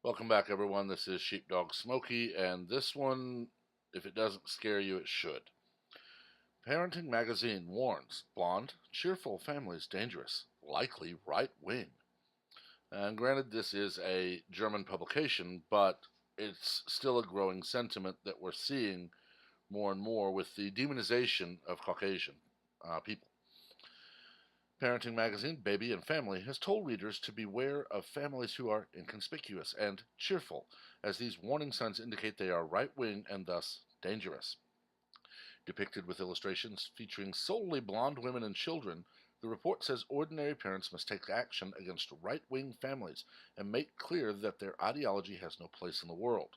Welcome back, everyone. This is Sheepdog Smokey, and this one, if it doesn't scare you, it should. Parenting Magazine warns blonde, cheerful families dangerous, likely right wing. And granted, this is a German publication, but it's still a growing sentiment that we're seeing more and more with the demonization of Caucasian people. Parenting Magazine, Baby and Family has told readers to beware of families who are inconspicuous and cheerful, as these warning signs indicate they are right wing and thus dangerous. Depicted with illustrations featuring solely blonde women and children, the report says ordinary parents must take action against right wing families and make clear that their ideology has no place in the world,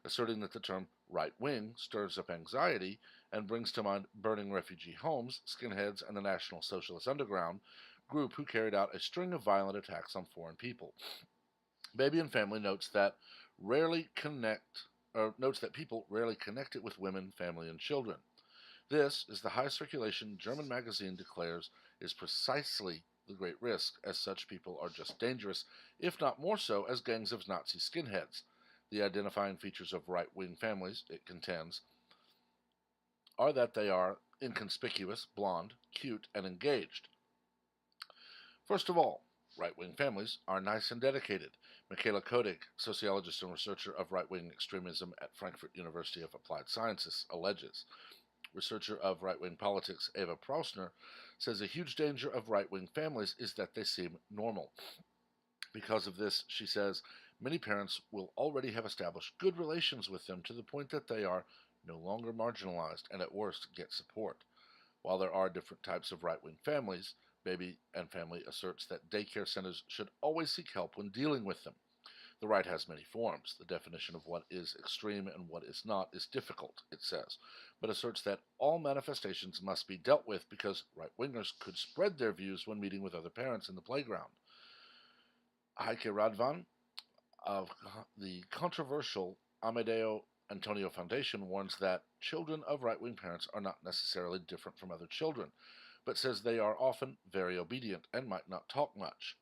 asserting that the term right wing stirs up anxiety and brings to mind burning refugee homes, skinheads, and the National Socialist Underground group who carried out a string of violent attacks on foreign people. Baby and Family notes that people rarely connect it with women, family, and children. This, as the high circulation German magazine declares, is precisely the great risk, as such people are just dangerous, if not more so as gangs of Nazi skinheads. The identifying features of right wing families, it contends, are that they are inconspicuous, blonde, cute, and engaged. First of all, right wing families are nice and dedicated. Michaela Kodig, sociologist and researcher of right wing extremism at Frankfurt University of Applied Sciences, alleges. Researcher of right-wing politics Eva Prausner says a huge danger of right-wing families is that they seem normal. Because of this, she says, many parents will already have established good relations with them to the point that they are no longer marginalized and at worst get support. While there are different types of right-wing families, Baby and Family asserts that daycare centers should always seek help when dealing with them. The right has many forms. The definition of what is extreme and what is not is difficult, it says, but asserts that all manifestations must be dealt with because right-wingers could spread their views when meeting with other parents in the playground. Heike Radvan of the controversial Amadeo Antonio Foundation warns that children of right-wing parents are not necessarily different from other children, but says they are often very obedient and might not talk much.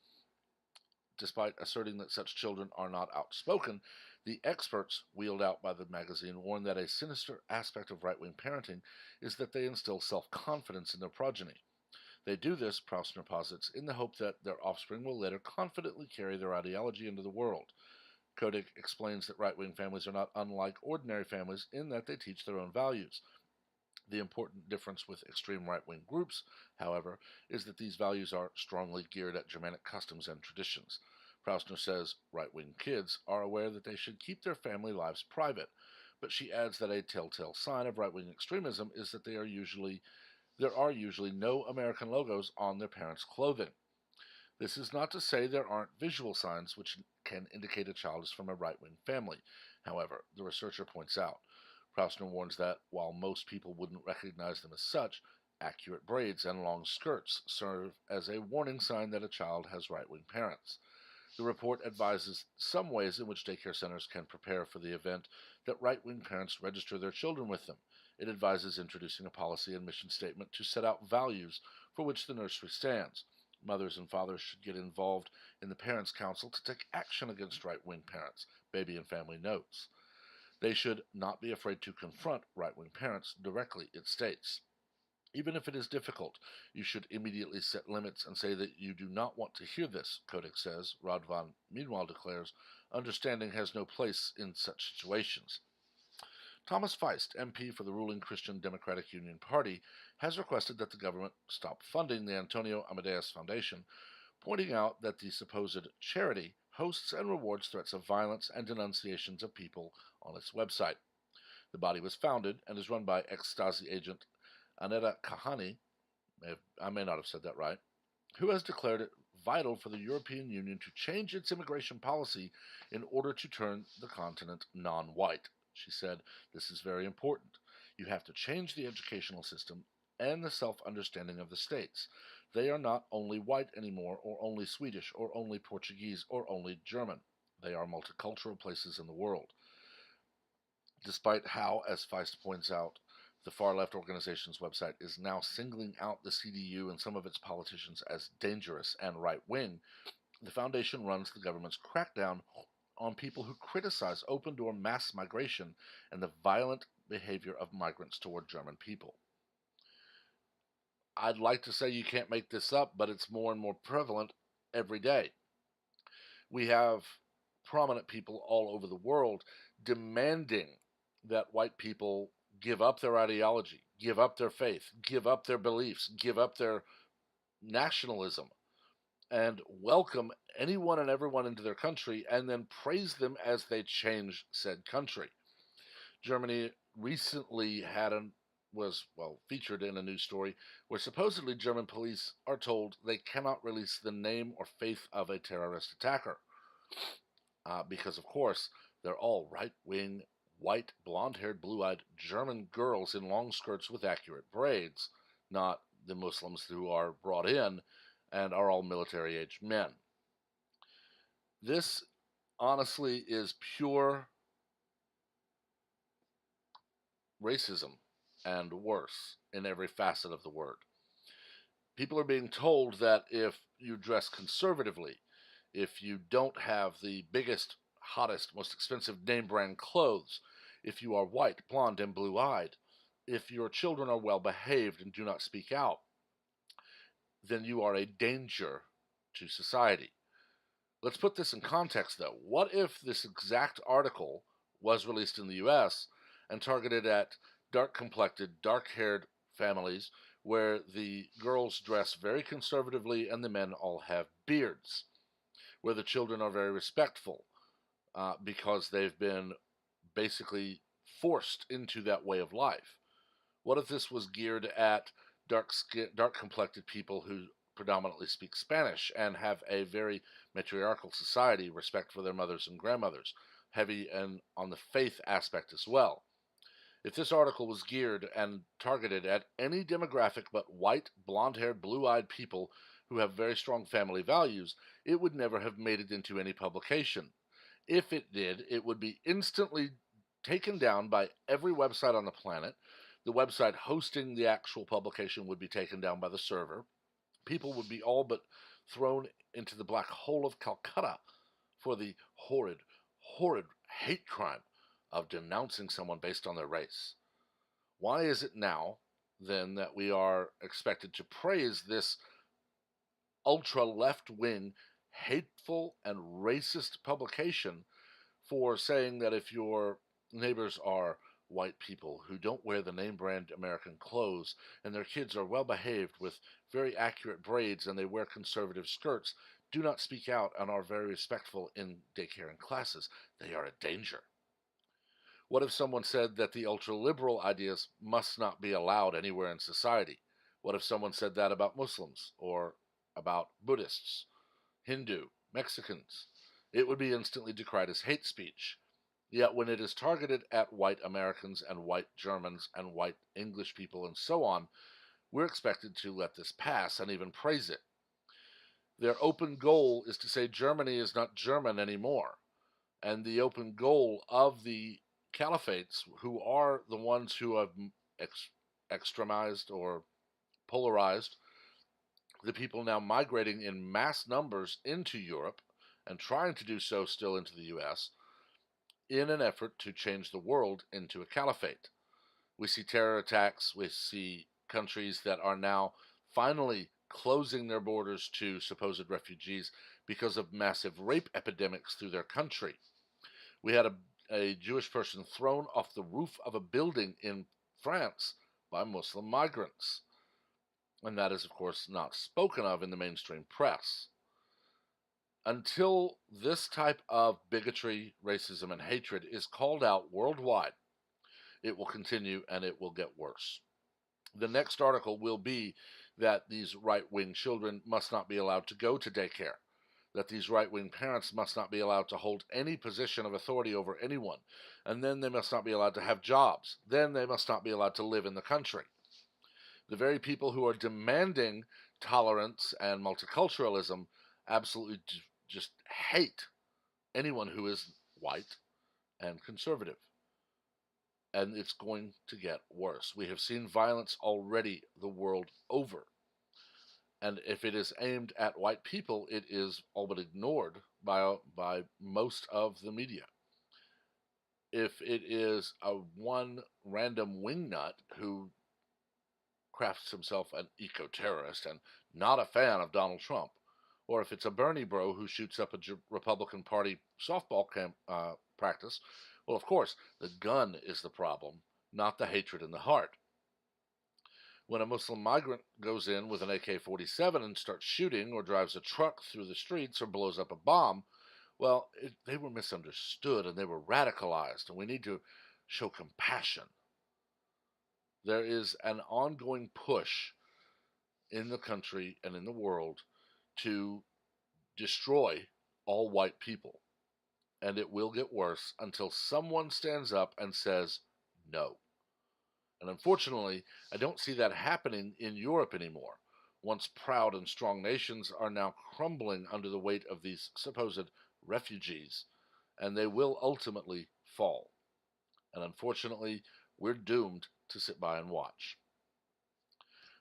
Despite asserting that such children are not outspoken, the experts wheeled out by the magazine warn that a sinister aspect of right-wing parenting is that they instill self-confidence in their progeny. They do this, Prausner posits, in the hope that their offspring will later confidently carry their ideology into the world. Kodik explains that right-wing families are not unlike ordinary families in that they teach their own values. The important difference with extreme right-wing groups, however, is that these values are strongly geared at Germanic customs and traditions. Prausner says right-wing kids are aware that they should keep their family lives private, but she adds that a telltale sign of right-wing extremism is that there are usually no American logos on their parents' clothing. This is not to say there aren't visual signs which can indicate a child is from a right-wing family, however, the researcher points out. Prausner warns that, while most people wouldn't recognize them as such, accurate braids and long skirts serve as a warning sign that a child has right-wing parents. The report advises some ways in which daycare centers can prepare for the event that right-wing parents register their children with them. It advises introducing a policy and mission statement to set out values for which the nursery stands. Mothers and fathers should get involved in the Parents' Council to take action against right-wing parents, Baby and Family notes. They should not be afraid to confront right-wing parents directly, it states. Even if it is difficult, you should immediately set limits and say that you do not want to hear this, Kodik says. Radvan meanwhile declares, understanding has no place in such situations. Thomas Feist, MP for the ruling Christian Democratic Union Party, has requested that the government stop funding the Antonio Amadeus Foundation, pointing out that the supposed charity hosts and rewards threats of violence and denunciations of people on its website. The body was founded and is run by ex-Stasi agent Aneta Kahani, I may not have said that right, who has declared it vital for the European Union to change its immigration policy in order to turn the continent non-white. She said, this is very important. You have to change the educational system and the self-understanding of the states. They are not only white anymore, or only Swedish, or only Portuguese, or only German. They are multicultural places in the world. Despite how, as Feist points out, the far-left organization's website is now singling out the CDU and some of its politicians as dangerous and right-wing, the foundation runs the government's crackdown on people who criticize open door mass migration and the violent behavior of migrants toward German people. I'd like to say you can't make this up, but it's more and more prevalent every day. We have prominent people all over the world demanding that white people give up their ideology, give up their faith, give up their beliefs, give up their nationalism, and welcome anyone and everyone into their country and then praise them as they change said country. Germany recently was featured in a news story where supposedly German police are told they cannot release the name or faith of a terrorist attacker because, of course, they're all right-wing, white, blonde-haired, blue-eyed German girls in long skirts with accurate braids, not the Muslims who are brought in and are all military-aged men. This, honestly, is pure racism and worse in every facet of the word. People are being told that if you dress conservatively, if you don't have the biggest, hottest, most expensive name brand clothes, if you are white, blonde, and blue eyed, if your children are well behaved and do not speak out, then you are a danger to society. Let's put this in context, though. What if this exact article was released in the US and targeted at dark complected, dark haired families where the girls dress very conservatively and the men all have beards, where the children are very respectful because they've been basically forced into that way of life? What if this was geared at dark complected people who predominantly speak Spanish and have a very matriarchal society, respect for their mothers and grandmothers, heavy and on the faith aspect as well? If this article was geared and targeted at any demographic but white, blonde-haired, blue-eyed people who have very strong family values, it would never have made it into any publication. If it did, it would be instantly taken down by every website on the planet. The website hosting the actual publication would be taken down by the server. People would be all but thrown into the black hole of Calcutta for the horrid, horrid hate crime of denouncing someone based on their race. Why is it now, then, that we are expected to praise this ultra left-wing, hateful, and racist publication for saying that if your neighbors are white people who don't wear the name brand American clothes and their kids are well behaved with very accurate braids and they wear conservative skirts, do not speak out and are very respectful in daycare and classes, they are a danger? What if someone said that the ultra-liberal ideas must not be allowed anywhere in society? What if someone said that about Muslims or about Buddhists, Hindu, Mexicans? It would be instantly decried as hate speech. Yet when it is targeted at white Americans and white Germans and white English people and so on, we're expected to let this pass and even praise it. Their open goal is to say Germany is not German anymore. And the open goal of the caliphates, who are the ones who have extremized or polarized the people now migrating in mass numbers into Europe and trying to do so still into the US, in an effort to change the world into a caliphate. We see terror attacks, we see countries that are now finally closing their borders to supposed refugees because of massive rape epidemics through their country. We had a Jewish person thrown off the roof of a building in France by Muslim migrants. And that is, of course, not spoken of in the mainstream press. Until this type of bigotry, racism, and hatred is called out worldwide, it will continue and it will get worse. The next article will be that these right-wing children must not be allowed to go to daycare, that these right-wing parents must not be allowed to hold any position of authority over anyone, and then they must not be allowed to have jobs, then they must not be allowed to live in the country. The very people who are demanding tolerance and multiculturalism absolutely just hate anyone who is white and conservative. And it's going to get worse. We have seen violence already the world over. And if it is aimed at white people, it is all but ignored by most of the media. If it is a one random wingnut who crafts himself an eco-terrorist and not a fan of Donald Trump, or if it's a Bernie bro who shoots up a Republican Party softball practice, well, of course, the gun is the problem, not the hatred in the heart. When a Muslim migrant goes in with an AK-47 and starts shooting or drives a truck through the streets or blows up a bomb, well, they were misunderstood and they were radicalized, and we need to show compassion. There is an ongoing push in the country and in the world to destroy all white people. And it will get worse until someone stands up and says no. And unfortunately, I don't see that happening in Europe anymore. Once proud and strong nations are now crumbling under the weight of these supposed refugees, and they will ultimately fall. And unfortunately, we're doomed to sit by and watch.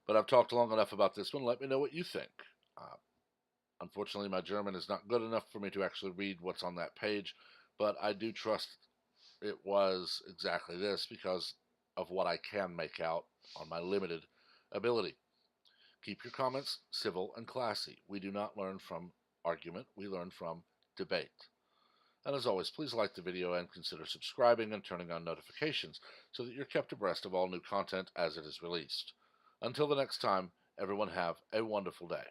But I've talked long enough about this one. Let me know what you think. Uh, Unfortunately, my German is not good enough for me to actually read what's on that page, but I do trust it was exactly this because of what I can make out on my limited ability. Keep your comments civil and classy. We do not learn from argument, we learn from debate. And as always, please like the video and consider subscribing and turning on notifications so that you're kept abreast of all new content as it is released. Until the next time, everyone have a wonderful day.